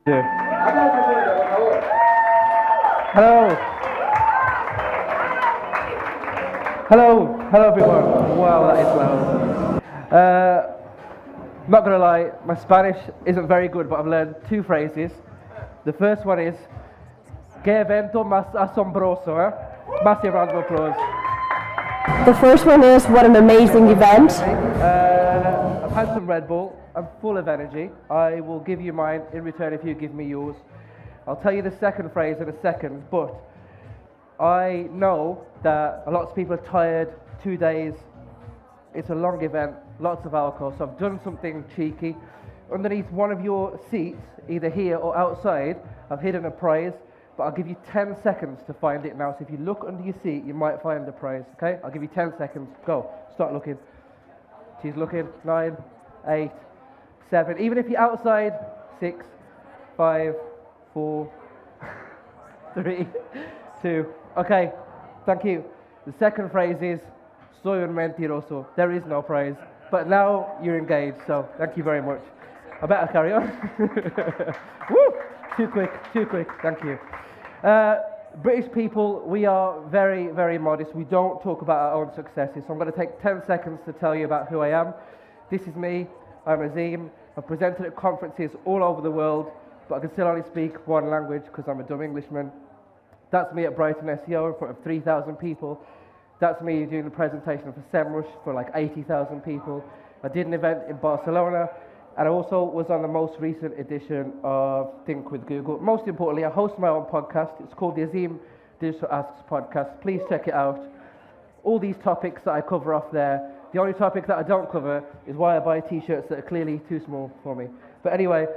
Hello. Hello everyone. Wow, that is loud. Not gonna lie, my Spanish isn't very good, but I've learned two phrases. The first one is, "Qué evento más asombroso, eh?" Massive round of applause. The first one is, what an amazing event. I've had some Red Bull. I'm full of energy. I will give you mine in return if you give me yours. I'll tell you the second phrase in a second, but I know that lots of people are tired, 2 days. It's a long event, lots of alcohol, so I've done something cheeky. Underneath one of your seats, either here or outside, I've hidden a prize, but I'll give you 10 seconds to find it now. So if you look under your seat, you might find the prize, okay? I'll give you 10 seconds. Go, start looking. She's looking. 9, 8, 7. Even if you're outside, 6, 5, 4, 3, 2. Okay, thank you. The second phrase is, soy un mentiroso. There is no prize, but now you're engaged, so thank you very much. I better carry on. Woo! Too quick, thank you. British people, we are very, very modest. We don't talk about our own successes, so I'm going to take 10 seconds to tell you about who I am. This is me, I'm Azeem. I've presented at conferences all over the world, but I can still only speak one language because I'm a dumb Englishman. That's me at Brighton SEO in front of 3,000 people. That's me doing the presentation for SEMrush for like 80,000 people. I did an event in Barcelona, and I also was on the most recent edition of Think with Google. Most importantly, I host my own podcast. It's called the Azeem Digital Asks Podcast. Please check it out. All these topics that I cover off there. The only topic that I don't cover is why I buy t-shirts that are clearly too small for me. But anyway,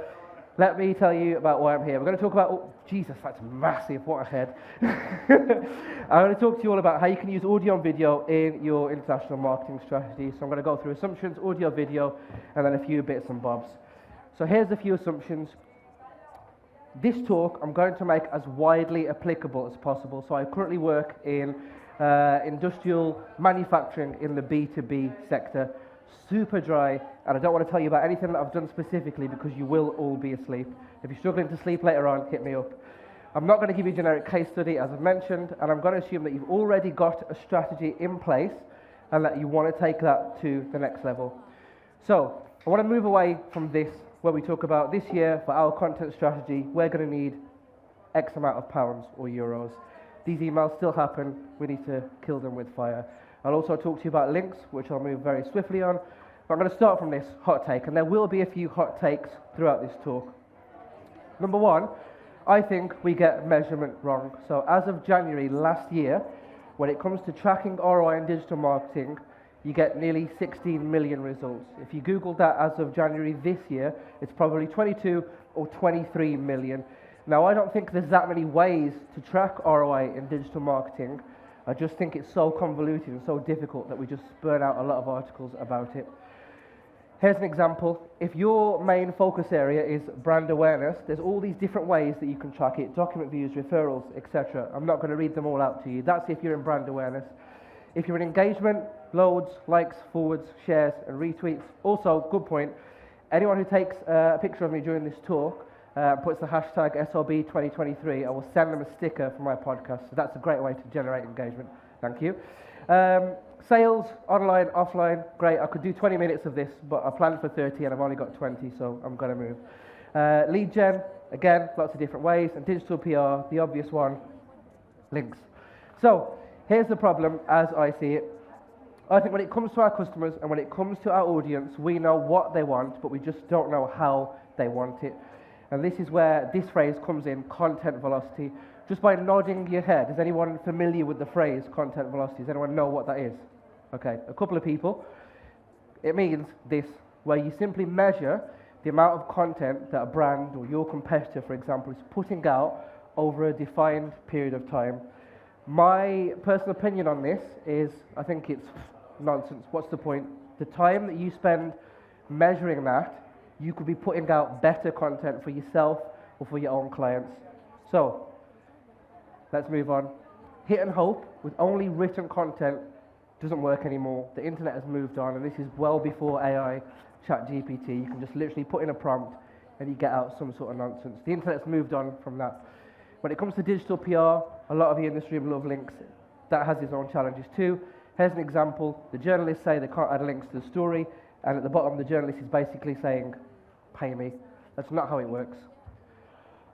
let me tell you about why I'm here. We're going to talk about, oh, Jesus, that's massive, what a head. I'm going to talk to you all about how you can use audio and video in your international marketing strategy. So I'm going to go through assumptions, audio, video, and then a few bits and bobs. So here's a few assumptions. This talk I'm going to make as widely applicable as possible. So I currently work in industrial manufacturing in the B2B sector. Super dry, and I don't want to tell you about anything that I've done specifically because you will all be asleep. If you're struggling to sleep later on, hit me up. I'm not going to give you a generic case study, as I've mentioned, and I'm going to assume that you've already got a strategy in place and that you want to take that to the next level. So, I want to move away from this, where we talk about this year, for our content strategy, we're going to need X amount of pounds or euros. These emails still happen, we need to kill them with fire. I'll also talk to you about links, which I'll move very swiftly on. But I'm going to start from this hot take, and there will be a few hot takes throughout this talk. Number one, I think we get measurement wrong. So as of January last year, when it comes to tracking ROI in digital marketing, you get nearly 16 million results. If you Google that as of January this year, it's probably 22 or 23 million. Now, I don't think there's that many ways to track ROI in digital marketing. I just think it's so convoluted and so difficult that we just spurn out a lot of articles about it. Here's an example. If your main focus area is brand awareness, there's all these different ways that you can track it: document views, referrals, etc. I'm not going to read them all out to you. That's if you're in brand awareness. If you're in engagement, loads, likes, forwards, shares, and retweets. Also, good point, anyone who takes a picture of me during this talk, puts the hashtag SOB23, I will send them a sticker for my podcast. So that's a great way to generate engagement. Thank you. Sales, online, offline, great. I could do 20 minutes of this, but I planned for 30 and I've only got 20, so I'm going to move. Lead gen, again, lots of different ways. And digital PR, the obvious one, links. So here's the problem as I see it. I think when it comes to our customers and when it comes to our audience, we know what they want, but we just don't know how they want it. And this is where this phrase comes in, content velocity. Just by nodding your head, is anyone familiar with the phrase content velocity? Does anyone know what that is? Okay, a couple of people. It means this, where you simply measure the amount of content that a brand or your competitor, for example, is putting out over a defined period of time. My personal opinion on this is, I think it's nonsense. What's the point? The time that you spend measuring that, you could be putting out better content for yourself or for your own clients. So, let's move on. Hit and hope with only written content doesn't work anymore. The internet has moved on, and this is well before AI, ChatGPT. You can just literally put in a prompt and you get out some sort of nonsense. The internet's moved on from that. When it comes to digital PR, a lot of the industry love links. That has its own challenges too. Here's an example. The journalists say they can't add links to the story, and at the bottom the journalist is basically saying, pay me. That's not how it works.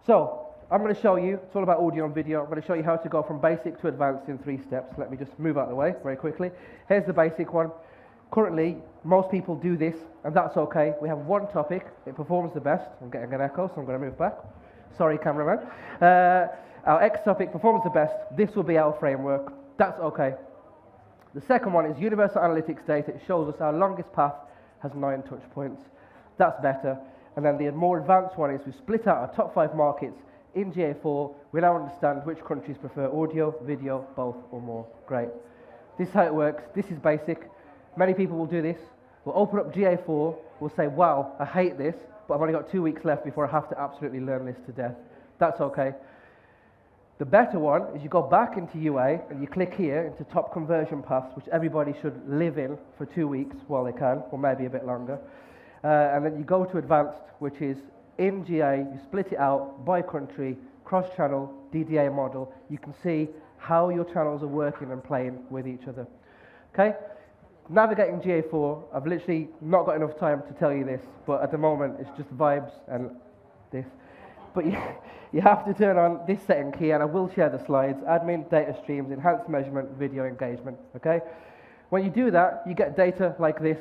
So, I'm going to show you, it's all about audio and video, I'm going to show you how to go from basic to advanced in 3 steps. Let me just move out of the way very quickly. Here's the basic one. Currently, most people do this, and that's okay. We have one topic, it performs the best. I'm getting an echo, so I'm going to move back. Sorry, cameraman. Our X topic performs the best. This will be our framework. That's okay. The second one is universal analytics data. It shows us our longest path has 9 touch points. That's better. And then the more advanced one is we split out our top 5 markets in GA4. We now understand which countries prefer audio, video, both or more. Great. This is how it works. This is basic. Many people will do this. We'll open up GA4. We'll say, wow, I hate this, but I've only got 2 weeks left before I have to absolutely learn this to death. That's okay. The better one is you go back into UA and you click here into top conversion paths, which everybody should live in for 2 weeks while they can, or maybe a bit longer. And then you go to advanced, which is in GA, you split it out by country, cross-channel, DDA model. You can see how your channels are working and playing with each other. Okay? Navigating GA4, I've literally not got enough time to tell you this, but at the moment it's just vibes and this. But you have to turn on this setting key, and I will share the slides, admin, data streams, enhanced measurement, video engagement, okay? When you do that, you get data like this.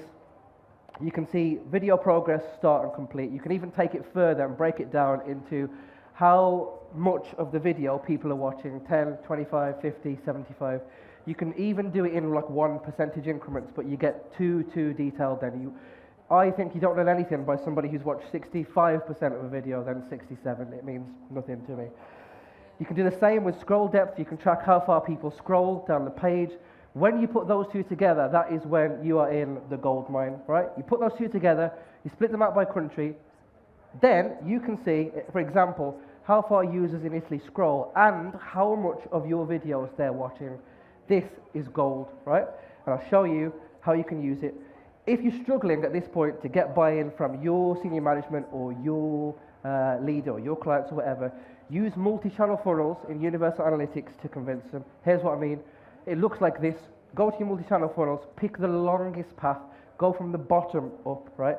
You can see video progress, start and complete. You can even take it further and break it down into how much of the video people are watching, 10, 25, 50, 75. You can even do it in like 1% increments, but you get too detailed then. I think you don't learn anything by somebody who's watched 65% of a video than 67. It means nothing to me. You can do the same with scroll depth. You can track how far people scroll down the page. When you put those two together, that is when you are in the gold mine, right? You put those two together, you split them out by country, then you can see, for example, how far users in Italy scroll and how much of your videos they're watching. This is gold, right? And I'll show you how you can use it. If you're struggling at this point to get buy-in from your senior management or your leader or your clients or whatever, use multi-channel funnels in Universal Analytics to convince them. Here's what I mean. It looks like this. Go to your multi-channel funnels, pick the longest path, go from the bottom up, right?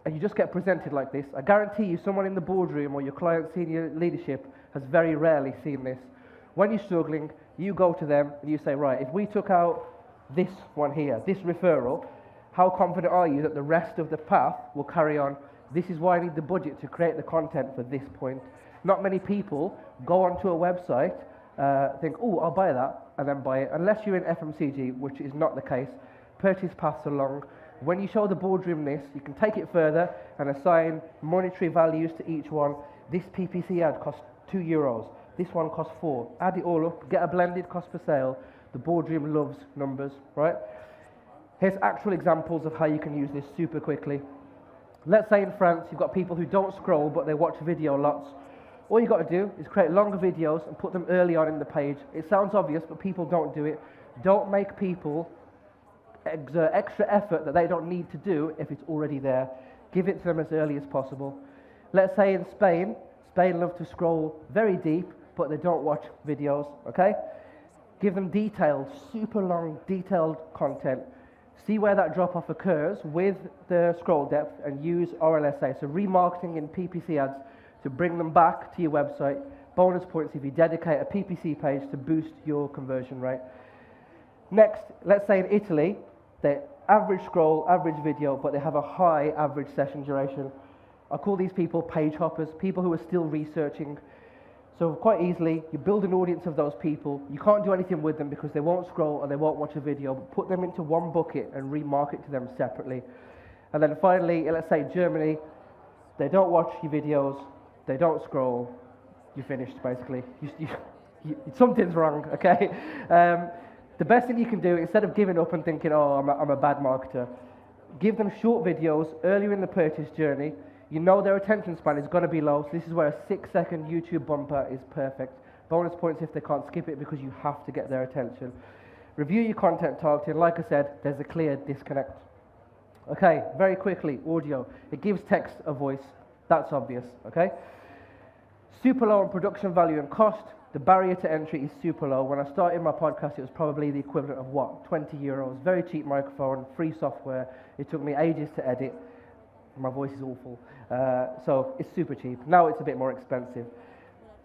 And you just get presented like this. I guarantee you someone in the boardroom or your client senior leadership has very rarely seen this. When you're struggling, you go to them and you say, right, if we took out this one here, this referral, how confident are you that the rest of the path will carry on? This is why I need the budget to create the content for this point. Not many people go onto a website, think, oh, I'll buy that, and then buy it. Unless you're in FMCG, which is not the case. Purchase paths are long. When you show the boardroom this, you can take it further and assign monetary values to each one. This PPC ad costs €2. This one costs 4. Add it all up, get a blended cost per sale. The boardroom loves numbers, right? Here's actual examples of how you can use this super quickly. Let's say in France, you've got people who don't scroll, but they watch video lots. All you've got to do is create longer videos and put them early on in the page. It sounds obvious, but people don't do it. Don't make people exert extra effort that they don't need to do if it's already there. Give it to them as early as possible. Let's say in Spain love to scroll very deep, but they don't watch videos, okay? Give them detailed, super long, detailed content. See where that drop-off occurs with the scroll depth and use RLSA, so remarketing in PPC ads to bring them back to your website. Bonus points if you dedicate a PPC page to boost your conversion rate. Next, let's say in Italy, they average scroll, average video, but they have a high average session duration. I call these people page hoppers, people who are still researching. So quite easily, you build an audience of those people. You can't do anything with them because they won't scroll or they won't watch a video, but put them into one bucket and remarket to them separately. And then finally, let's say Germany, they don't watch your videos, they don't scroll, you're finished basically. Something's wrong, okay? The best thing you can do, instead of giving up and thinking, oh, I'm a bad marketer, give them short videos earlier in the purchase journey. You know their attention span is going to be low, so this is where a 6-second YouTube bumper is perfect. Bonus points if they can't skip it because you have to get their attention. Review your content targeting. Like I said, there's a clear disconnect. Okay, very quickly, audio. It gives text a voice. That's obvious, okay? Super low on production value and cost. The barrier to entry is super low. When I started my podcast, it was probably the equivalent of what? 20 euros. Very cheap microphone, free software. It took me ages to edit. My voice is awful. So it's super cheap. Now it's a bit more expensive.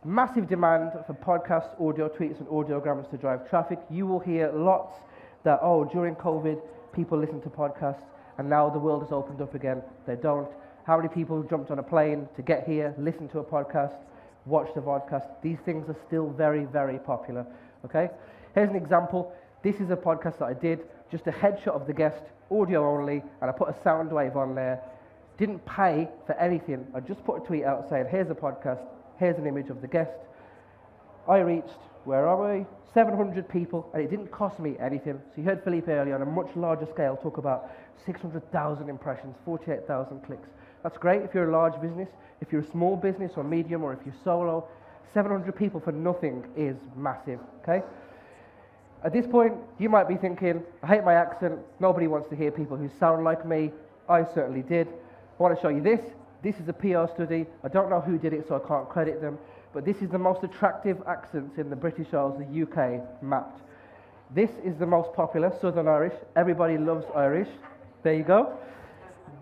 Massive demand for podcasts, audio tweets, and audiograms to drive traffic. You will hear lots that, oh, during COVID, people listen to podcasts, and now the world has opened up again. They don't. How many people jumped on a plane to get here, listen to a podcast, watch the podcast? These things are still very, very popular, okay? Here's an example. This is a podcast that I did, just a headshot of the guest, audio only, and I put a sound wave on there. Didn't pay for anything. I just put a tweet out saying, here's a podcast, here's an image of the guest. I reached, where are we? 700 people, and it didn't cost me anything. So you heard Philippe earlier on a much larger scale talk about 600,000 impressions, 48,000 clicks. That's great if you're a large business. If you're a small business or medium, or if you're solo, 700 people for nothing is massive, okay? At this point, you might be thinking, I hate my accent. Nobody wants to hear people who sound like me. I certainly did. I want to show you this. This is a PR study. I don't know who did it, so I can't credit them. But this is the most attractive accents in the British Isles, the UK, mapped. This is the most popular, Southern Irish. Everybody loves Irish. There you go.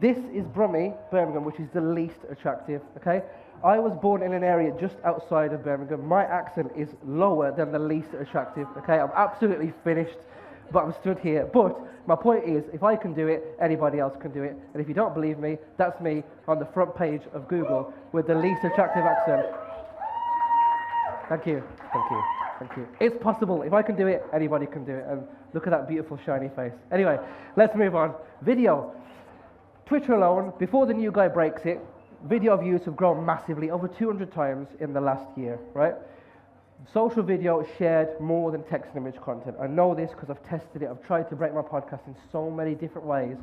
This is Brummie, Birmingham, which is the least attractive, okay? I was born in an area just outside of Birmingham. My accent is lower than the least attractive, okay? I'm absolutely finished, but I'm stood here. But my point is, if I can do it, anybody else can do it. And if you don't believe me, that's me on the front page of Google with the least attractive accent. Thank you, thank you, thank you. It's possible. If I can do it, anybody can do it. And look at that beautiful shiny face. Anyway, let's move on. Video. Twitter alone, before the new guy breaks it, video views have grown massively, over 200 times in the last year, right? Social video is shared more than text and image content. I know this because I've tested it. I've tried to break my podcast in so many different ways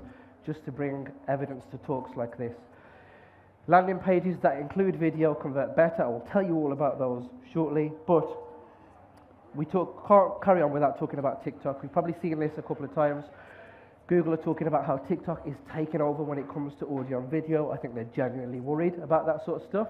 just to bring evidence to talks like this. Landing pages that include video convert better. I will tell you all about those shortly, but we can't carry on without talking about TikTok. We've probably seen this a couple of times. Google are talking about how TikTok is taking over when it comes to audio and video. I think they're genuinely worried about that sort of stuff.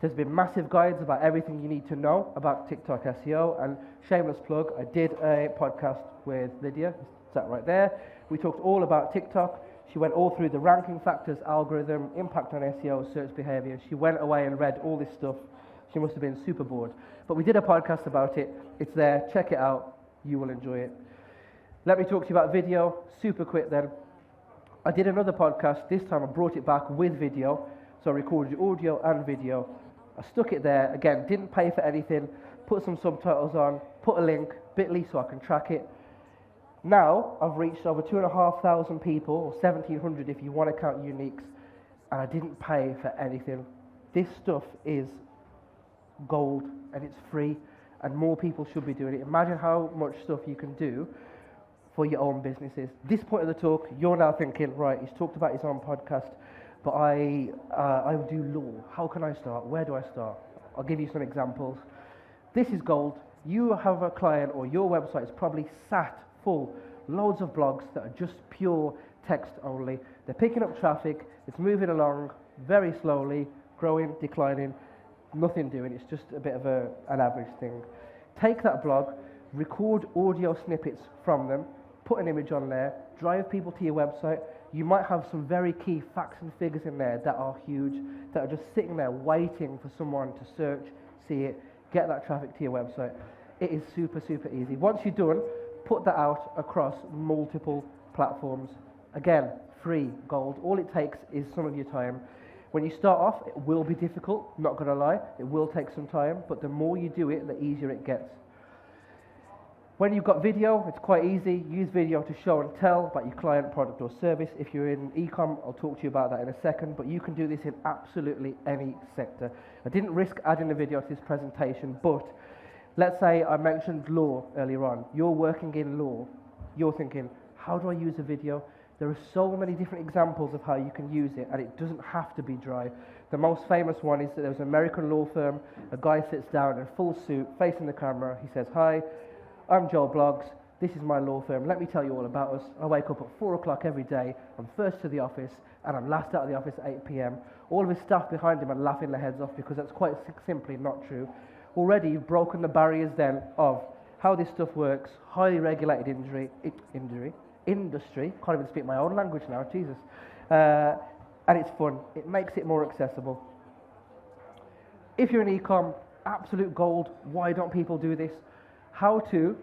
There's been massive guides about everything you need to know about TikTok SEO, and shameless plug, I did a podcast with Lydia, sat right there. We talked all about TikTok. She went all through the ranking factors, algorithm, impact on SEO, search behavior. She went away and read all this stuff. She must have been super bored. But we did a podcast about it. It's there. Check it out. You will enjoy it. Let me talk to you about video, super quick then. I did another podcast, this time I brought it back with video, so I recorded audio and video. I stuck it there, again, didn't pay for anything, put some subtitles on, put a link, bit.ly so I can track it. Now, I've reached over 2,500 people, or 1,700 if you want to count uniques, and I didn't pay for anything. This stuff is gold, and it's free, and more people should be doing it. Imagine how much stuff you can do for your own businesses. This point of the talk, you're now thinking, right, he's talked about his own podcast, but I do law. How can I start? Where do I start? I'll give you some examples. This is gold. You have a client, or your website is probably sat full, loads of blogs that are just pure text only. They're picking up traffic, it's moving along very slowly, growing, declining, nothing doing. It's just a bit of an average thing. Take that blog, record audio snippets from them, put an image on there, drive people to your website. You might have some very key facts and figures in there that are huge, that are just sitting there waiting for someone to search, see it, get that traffic to your website. It is super, super easy. Once you're done, put that out across multiple platforms. Again, free, gold. All it takes is some of your time. When you start off, it will be difficult, not going to lie. It will take some time, but the more you do it, the easier it gets. When you've got video, it's quite easy. Use video to show and tell about your client, product or service. If you're in e-com, I'll talk to you about that in a second, but you can do this in absolutely any sector. I didn't risk adding a video to this presentation, but let's say I mentioned law earlier on. You're working in law. You're thinking, how do I use a video? There are so many different examples of how you can use it, and it doesn't have to be dry. The most famous one is that there's an American law firm. A guy sits down in full suit, facing the camera. He says, "Hi, I'm Joe Bloggs. This is my law firm. Let me tell you all about us. I wake up at 4 o'clock every day. I'm first to the office, and I'm last out of the office at 8 p.m. All of his staff behind him are laughing their heads off because that's quite simply not true. Already, you've broken the barriers then of how this stuff works, highly regulated industry, can't even speak my own language now, Jesus. And it's fun. It makes it more accessible. If you're an e-com, absolute gold. Why don't people do this? How to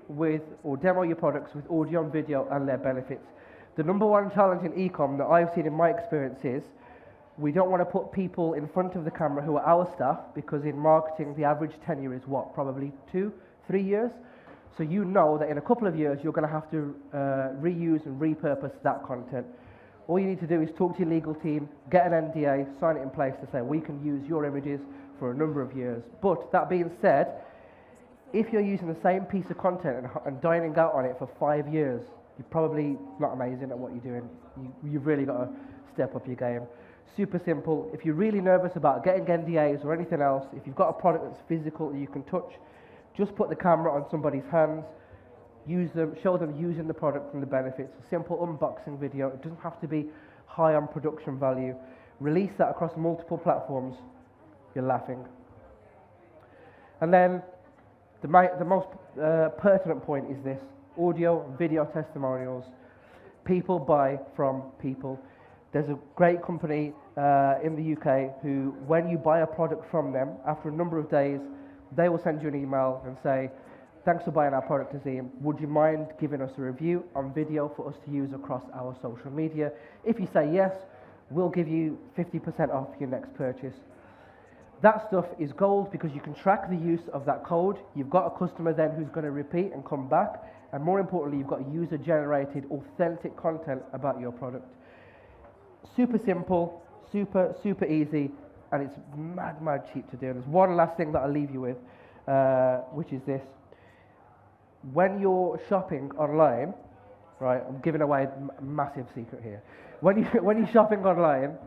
demo your products with audio and video and their benefits. The number one challenge in e-com that I've seen in my experience is we don't want to put people in front of the camera who are our staff, because in marketing the average tenure is what, probably 2-3 years. So you know that in a couple of years you're going to have to reuse and repurpose that content. All you need to do is talk to your legal team, get an NDA, sign it in place to say we can use your images for a number of years. But that being said, if you're using the same piece of content and dining out on it for 5 years, you're probably not amazing at what you're doing. You've really got to step up your game. Super simple. If you're really nervous about getting NDAs or anything else, if you've got a product that's physical that you can touch, just put the camera on somebody's hands, use them, show them using the product and the benefits. A simple unboxing video. It doesn't have to be high on production value. Release that across multiple platforms. You're laughing. And then the most pertinent point is this: audio and video testimonials. People buy from people. There's a great company in the UK who, when you buy a product from them, after a number of days, they will send you an email and say, thanks for buying our product, Azeem. Would you mind giving us a review on video for us to use across our social media? If you say yes, we'll give you 50% off your next purchase. That stuff is gold because you can track the use of that code. You've got a customer then who's going to repeat and come back. And more importantly, you've got user-generated, authentic content about your product. Super simple, super easy, and it's mad cheap to do. There's one last thing that I'll leave you with, which is this. When you're shopping online, right, I'm giving away a massive secret here. When you're shopping online,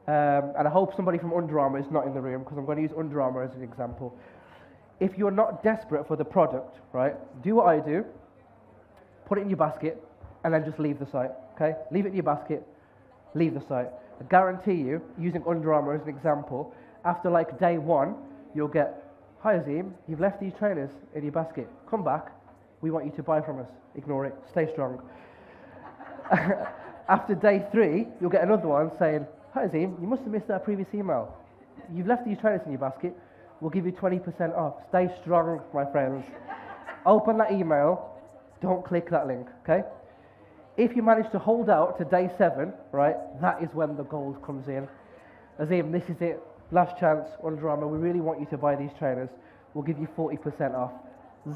and I hope somebody from Under Armour is not in the room because I'm going to use Under Armour as an example. If you're not desperate for the product, right, do what I do, put it in your basket, and then just leave the site, okay? Leave it in your basket, leave the site. I guarantee you, using Under Armour as an example, after like day 1, you'll get, hi Azeem, you've left these trainers in your basket. Come back, we want you to buy from us. Ignore it, stay strong. After day 3, you'll get another one saying, hi Azeem, you must have missed our previous email. You've left these trainers in your basket, we'll give you 20% off. Stay strong, my friends. Open that email, don't click that link, okay? If you manage to hold out to day 7, right, that is when the gold comes in. Azeem, this is it, last chance, Under Armour, we really want you to buy these trainers. We'll give you 40% off.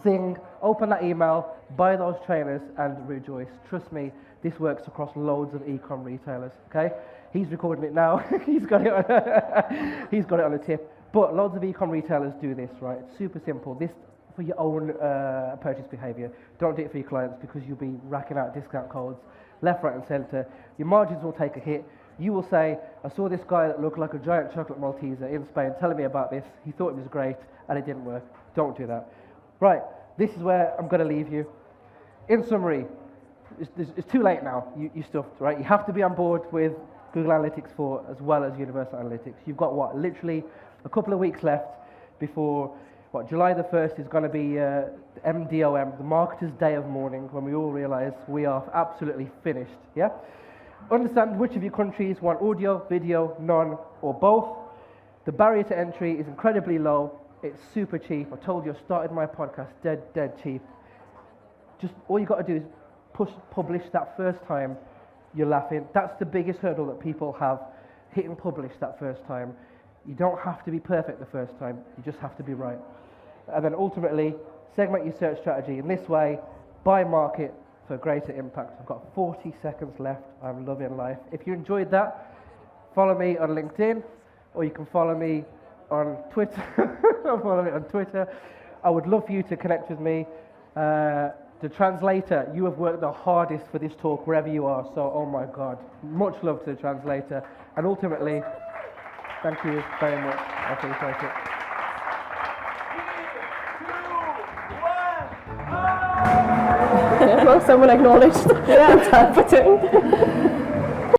Zing, open that email, buy those trainers and rejoice. Trust me, this works across loads of e-com retailers, okay? He's recording it now, he's got it on a tip. But loads of e-com retailers do this, right? It's super simple. This for your own purchase behavior. Don't do it for your clients because you'll be racking out discount codes left, right and center. Your margins will take a hit. You will say, I saw this guy that looked like a giant chocolate Malteser in Spain telling me about this. He thought it was great and it didn't work. Don't do that. Right, this is where I'm going to leave you. In summary, it's too late now. You stuffed, right? You have to be on board with Google Analytics 4 as well as Universal Analytics. You've got what, literally a couple of weeks left before what, July the 1st is going to be MDOM, the Marketer's Day of Mourning, when we all realise we are absolutely finished, yeah? Understand which of your countries want audio, video, none, or both. The barrier to entry is incredibly low. It's super cheap. I told you I started my podcast dead cheap. Just all you got to do is publish that first time. You're laughing. That's the biggest hurdle that people have, hitting publish that first time. You don't have to be perfect the first time. You just have to be right. And then ultimately, segment your search strategy in this way, by market for greater impact. I've got 40 seconds left. I'm loving life. If you enjoyed that, follow me on LinkedIn, or you can follow me on Twitter. Follow me on Twitter. I would love for you to connect with me. The translator, you have worked the hardest for this talk wherever you are, so oh my God, much love to the translator. And ultimately, thank you very much. I appreciate it. 3, 2, 1, go! someone acknowledged that type of thing.